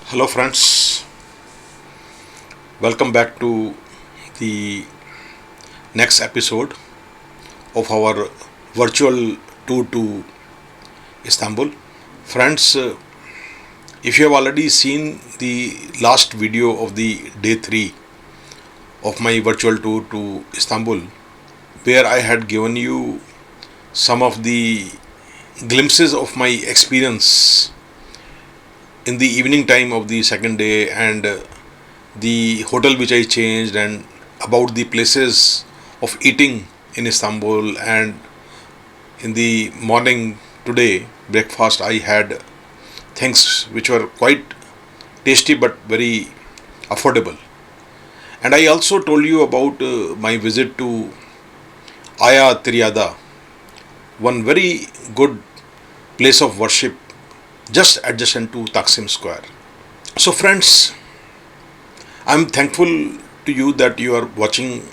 Hello, friends. Welcome back to the next episode of our virtual tour to Istanbul. Friends, if you have already seen the last video of the day 3 of my virtual tour to Istanbul, where I had given you some of the glimpses of my experience in the evening time of the second day and the hotel which I changed and about the places of eating in Istanbul. And in the morning today breakfast I had things which were quite tasty but very affordable. And I also told you about my visit to Aya Triada, one very good place of worship just adjacent to Taksim Square. So friends, I'm thankful to you that you are watching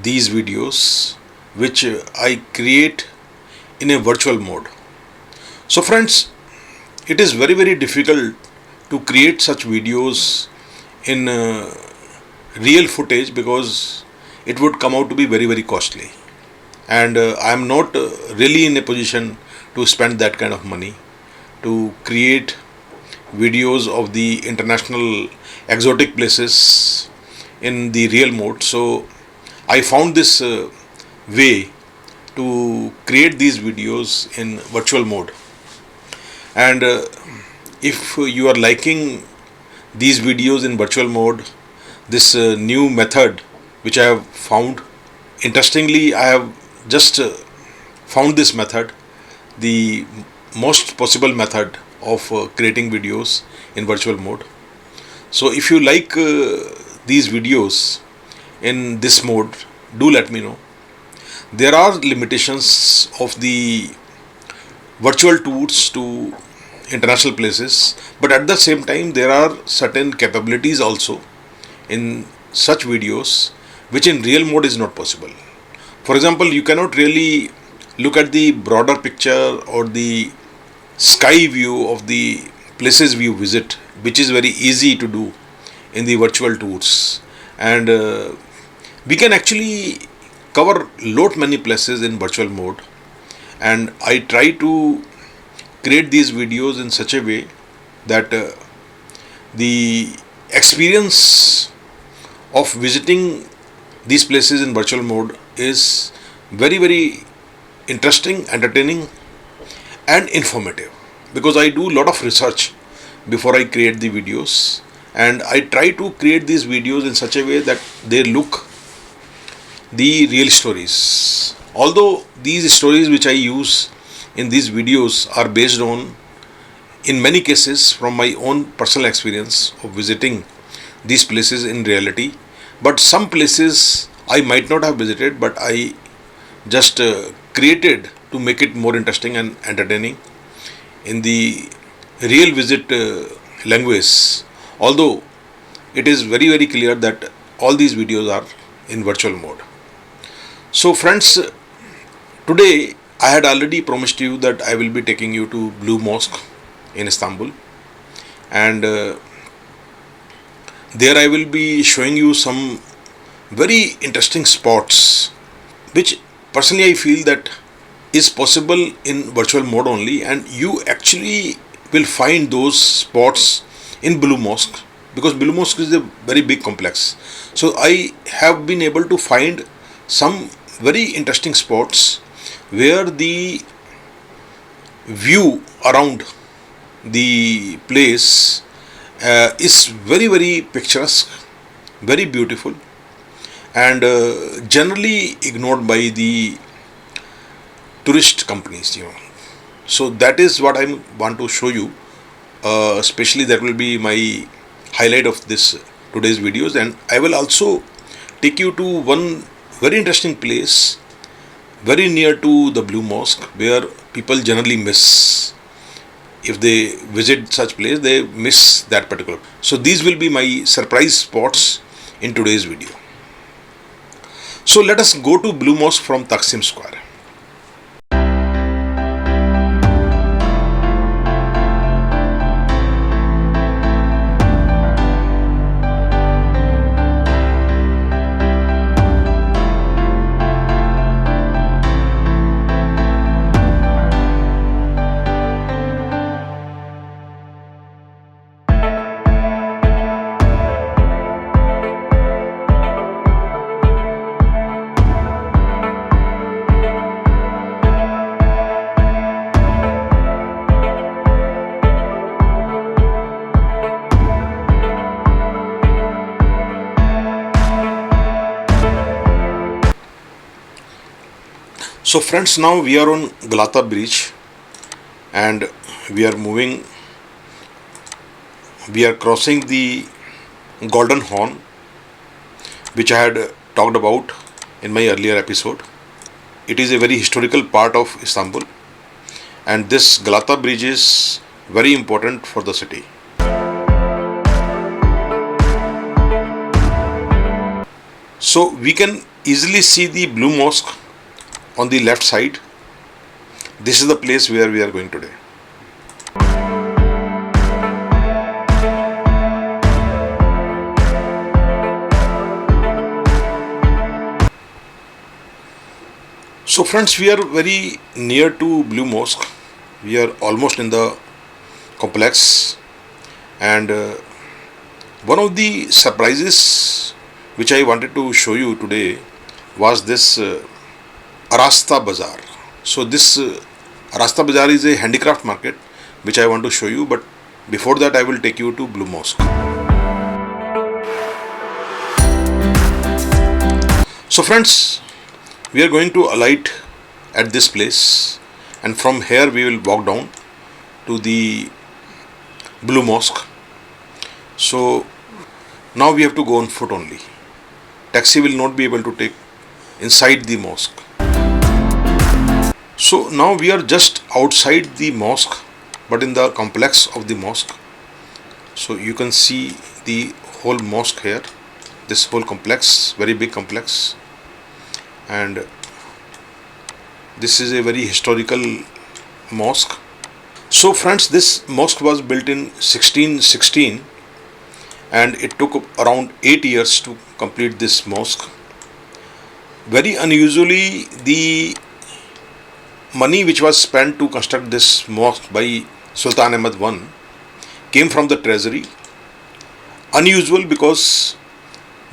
these videos which I create in a virtual mode. So friends, it is very difficult to create such videos in real footage because it would come out to be very costly, and I am not really in a position to spend that kind of money to create videos of the international exotic places in the real mode. So I found this way to create these videos in virtual mode. And if you are liking these videos in virtual mode, this new method which I have found, interestingly, I have just found this method, the most possible method of creating videos in virtual mode. So if you like these videos in this mode, do let me know. There are limitations of the virtual tours to international places, but at the same time there are certain capabilities also in such videos which in real mode is not possible. For example, you cannot really look at the broader picture or the sky view of the places we visit, which is very easy to do in the virtual tours. And we can actually cover lot many places in virtual mode. And I try to create these videos in such a way that the experience of visiting these places in virtual mode is very interesting, entertaining, and informative, because I do a lot of research before I create the videos, and I try to create these videos in such a way that they look the real stories. Although these stories which I use in these videos are based on, in many cases, from my own personal experience of visiting these places in reality, but some places I might not have visited, but I just created to make it more interesting and entertaining in the real visit language. Although it is very clear that all these videos are in virtual mode. So friends, today I had already promised you that I will be taking you to Blue Mosque in Istanbul, and there I will be showing you some very interesting spots which personally I feel that is possible in virtual mode only, and you actually will find those spots in Blue Mosque, because Blue Mosque is a very big complex. So I have been able to find some very interesting spots where the view around the place is very picturesque, very beautiful, and generally ignored by the tourist companies. So that is what I want to show you. Especially that will be my highlight of this today's videos, and I will also take you to one very interesting place very near to the Blue Mosque, where people generally miss. If they visit such place, they miss that particular. So these will be my surprise spots in today's video. So let us go to Blue Mosque from Taksim Square. So friends, now we are on Galata Bridge and we are moving, we are crossing the Golden Horn, which I had talked about in my earlier episode. It is a very historical part of Istanbul, and this Galata Bridge is very important for the city. So we can easily see the Blue Mosque on the left side. This is the place where we are going today. So friends, we are very near to Blue Mosque. We are almost in the complex, and one of the surprises which I wanted to show you today was this Arasta Bazaar. So this Arasta Bazaar is a handicraft market which I want to show you, but before that I will take you to Blue Mosque. So friends, we are going to alight at this place, and from here we will walk down to the Blue Mosque. So now we have to go on foot only. Taxi will not be able to take inside the mosque. So now we are just outside the mosque, but in the complex of the mosque. So you can see the whole mosque here, this whole complex, very big complex, and this is a very historical mosque. So friends, this mosque was built in 1616, and it took around 8 years to complete this mosque. Very unusually, the money which was spent to construct this mosque by Sultan Ahmad I came from the treasury. Unusual because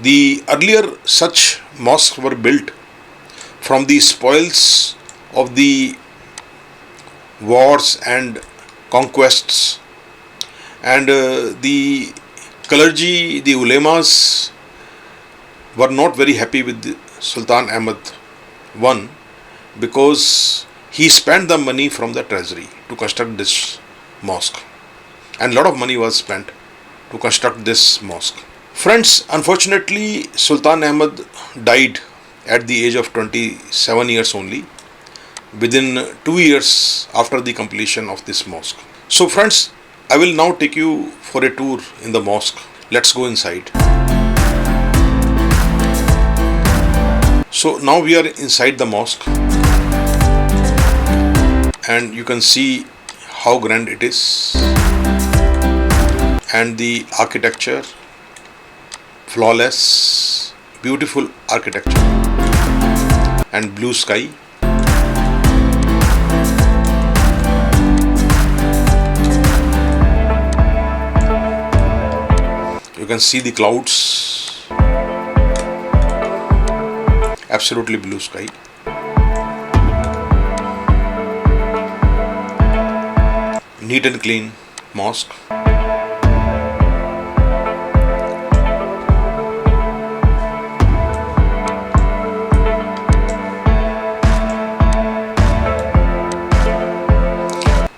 the earlier such mosques were built from the spoils of the wars and conquests, and the clergy, the ulemas were not very happy with Sultan Ahmad I because he spent the money from the treasury to construct this mosque, and a lot of money was spent to construct this mosque. Friends, unfortunately Sultan Ahmad died at the age of 27 years only, within 2 years after the completion of this mosque. So friends, I will now take you for a tour in the mosque. Let's go inside. So now we are inside the mosque, and you can see how grand it is, and the architecture, flawless, beautiful architecture, and blue sky. You can see the clouds, absolutely blue sky. Neat and clean mosque.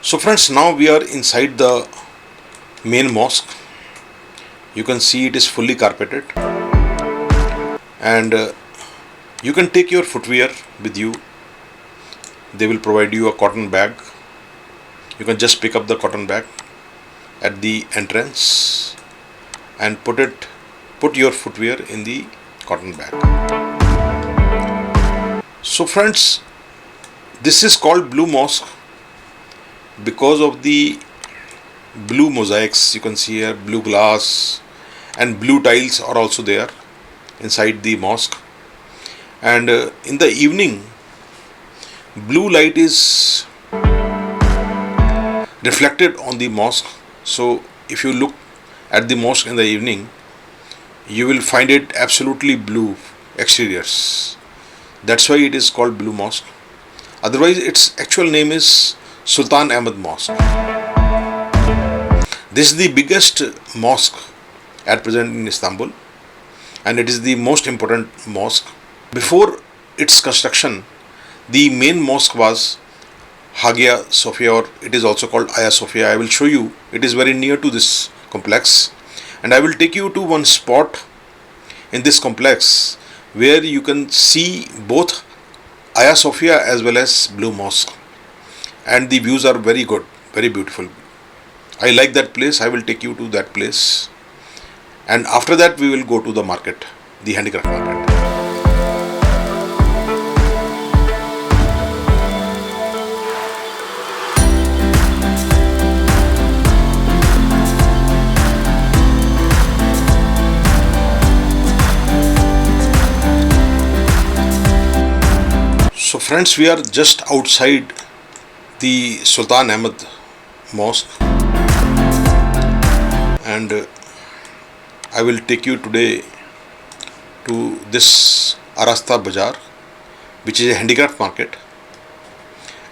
So friends, now we are inside the main mosque. You can see it is fully carpeted, and you can take your footwear with you. They will provide you a cotton bag. You can just pick up the cotton bag at the entrance and put your footwear in the cotton bag. So friends, this is called Blue Mosque because of the blue mosaics. You can see here blue glass and blue tiles are also there inside the mosque, and in the evening blue light is reflected on the mosque. So if you look at the mosque in the evening, you will find it absolutely blue exteriors. That's why it is called Blue Mosque. Otherwise its actual name is Sultan Ahmad Mosque. This is the biggest mosque at present in Istanbul, and it is the most important mosque. Before its construction, The main mosque was Hagia Sophia, or it is also called Hagia Sophia. I will show you. It is very near to this complex, and I will take you to one spot in this complex where you can see both Hagia Sophia as well as Blue Mosque, and the views are very good, very beautiful. I like that place. I will take you to that place, and after that we will go to the market, the handicraft market. So friends, we are just outside the Sultan Ahmed Mosque, and I will take you today to this Arasta Bazaar, which is a handicraft market,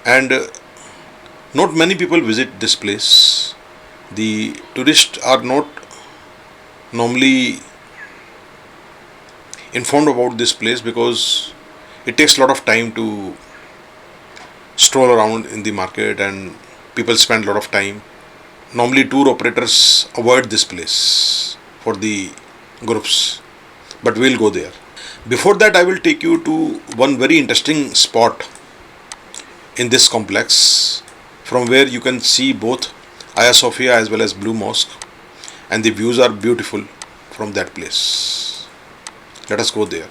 and not many people visit this place. The tourists are not normally informed about this place because it takes a lot of time to stroll around in the market, and people spend a lot of time. Normally tour operators avoid this place for the groups, but we'll go there. Before that, I will take you to one very interesting spot in this complex from where you can see both Hagia Sophia as well as Blue Mosque, and the views are beautiful from that place. Let us go there.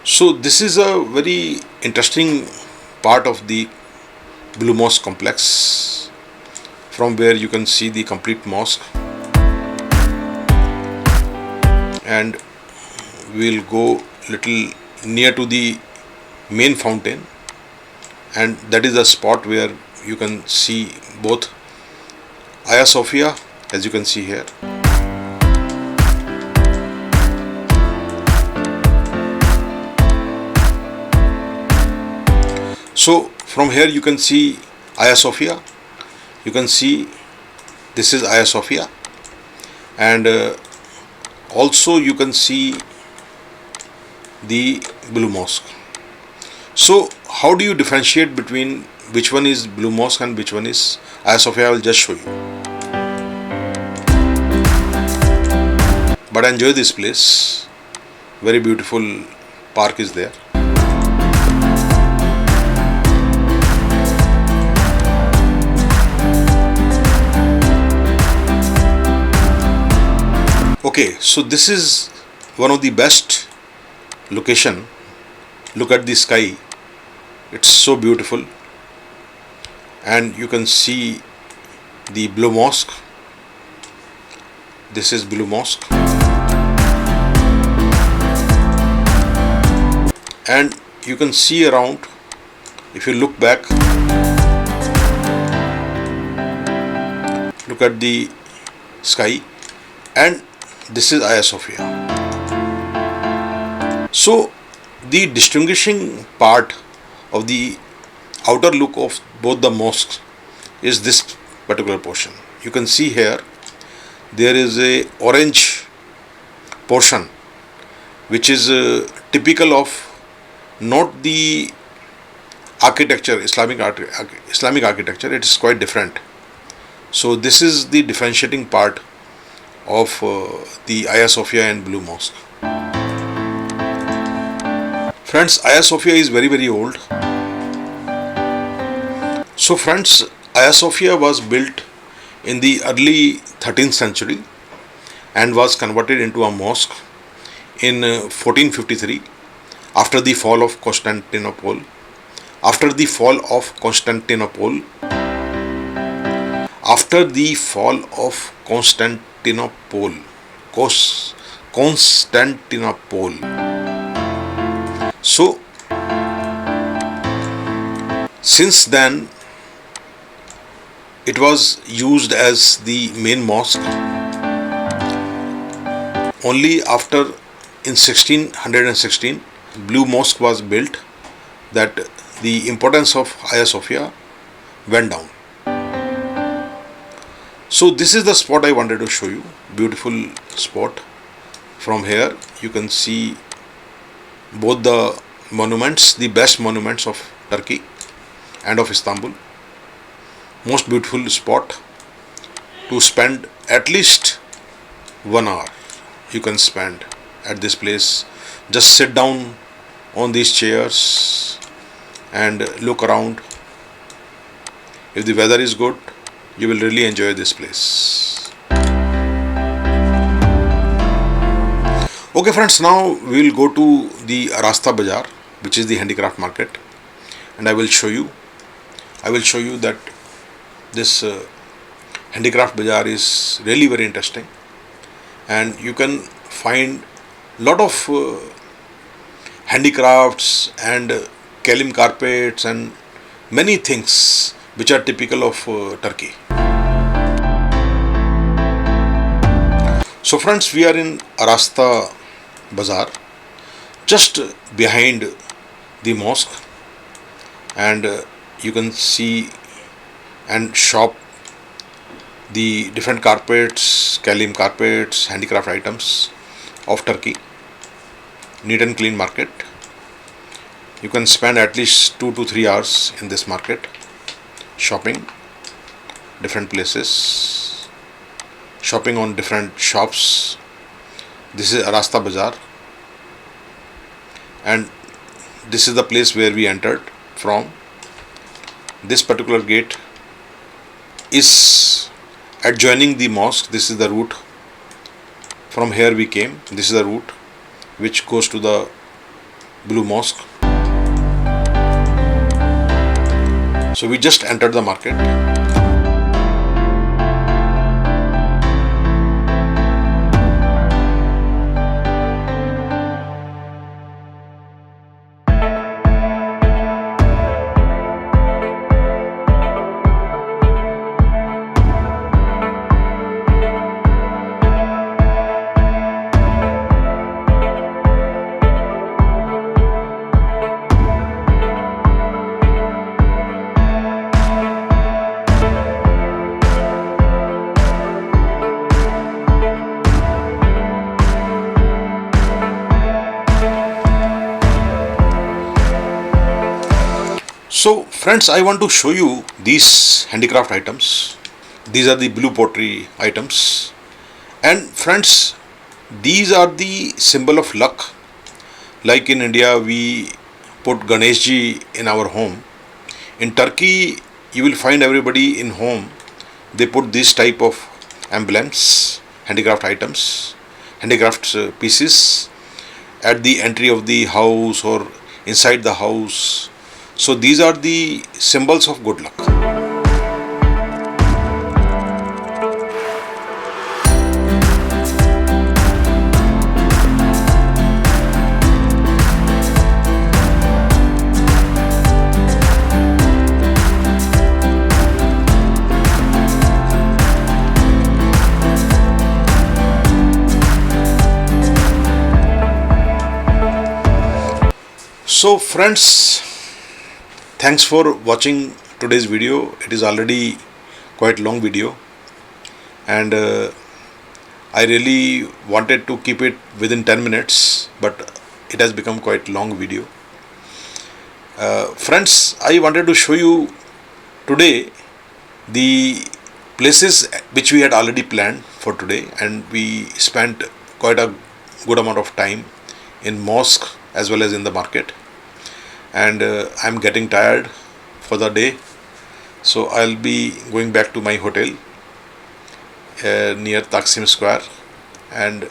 So this is a very interesting part of the Blue Mosque complex, from where you can see the complete mosque, and we'll go little near to the main fountain, and that is the spot where you can see both Hagia Sophia, as you can see here. So from here you can see Hagia Sophia. You can see this is Hagia Sophia, and also you can see the Blue Mosque. So how do you differentiate between which one is Blue Mosque and which one is Hagia Sophia? I will just show you. But enjoy this place. Very beautiful park is there. Okay, so this is one of the best location. Look at the sky. It's so beautiful, and you can see the Blue Mosque. This is Blue Mosque, and you can see around. If you look back, look at the sky, and this is Hagia Sophia. So the distinguishing part of the outer look of both the mosques is this particular portion. You can see here there is a orange portion which is typical of not the architecture, Islamic architecture. It is quite different. So this is the differentiating part of the Hagia Sophia and Blue Mosque. Friends, Hagia Sophia is very, very old. So friends, Hagia Sophia was built in the early 13th century and was converted into a mosque in 1453 after the fall of Constantinople. After the fall of Constantinople, So since then it was used as the main mosque. Only after in 1616 Blue Mosque was built that the importance of Hagia Sophia went down. So this is the spot I wanted to show you. Beautiful spot. From here you can see both the monuments, the best monuments of Turkey and of Istanbul. Most beautiful spot to spend at least 1 hour. You can spend at this place. Just sit down on these chairs and look around. If the weather is good, you will really enjoy this place. Okay friends, now we will go to the Rasta Bazaar, which is the handicraft market, and I will show you that this handicraft bazaar is really very interesting, and you can find lot of handicrafts and kalim carpets and many things which are typical of Turkey. So friends, we are in Rasta Bazaar, just behind the mosque, and you can see and shop the different carpets, kalim carpets, handicraft items of Turkey. Neat and clean market. You can spend at least 2 to 3 hours in this market, shopping different places, shopping on different shops. This is Rasta Bazaar, and this is the place where we entered from. This particular gate is adjoining the mosque. This is the route. From here we came. This is the route which goes to the Blue Mosque. So we just entered the market. So friends, I want to show you these handicraft items. These are the blue pottery items, and friends, these are the symbol of luck. Like in India we put Ganeshji in our home. In Turkey you will find everybody in home they put this type of emblems, handicraft items, handicraft pieces at the entry of the house or inside the house. So these are the symbols of good luck. So friends, thanks for watching today's video. It is already quite long video, and I really wanted to keep it within 10 minutes, but it has become quite long video. Friends, I wanted to show you today the places which we had already planned for today, and we spent quite a good amount of time in mosque as well as in the market, and I'm getting tired for the day, so I'll be going back to my hotel near Taksim Square, and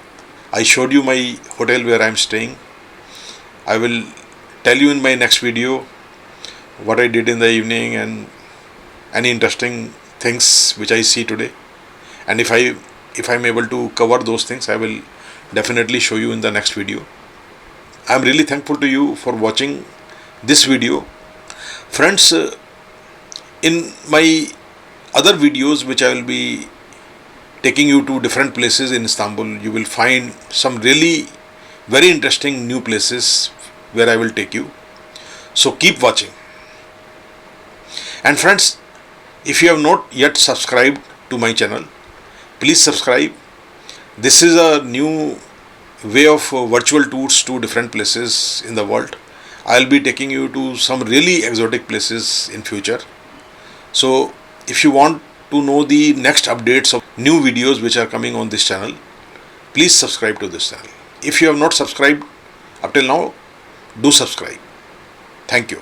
I showed you my hotel where I'm staying. I will tell you in my next video what I did in the evening and any interesting things which I see today, and if I'm able to cover those things, I will definitely show you in the next video. I'm really thankful to you for watching this video. Friends, in my other videos which I will be taking you to different places in Istanbul, you will find some really very interesting new places where I will take you. So keep watching. And friends, if you have not yet subscribed to my channel. Please subscribe. This is a new way of virtual tours to different places in the world. I'll be taking you to some really exotic places in future. So if you want to know the next updates of new videos which are coming on this channel, please subscribe to this channel. If you have not subscribed up till now, do subscribe. Thank you.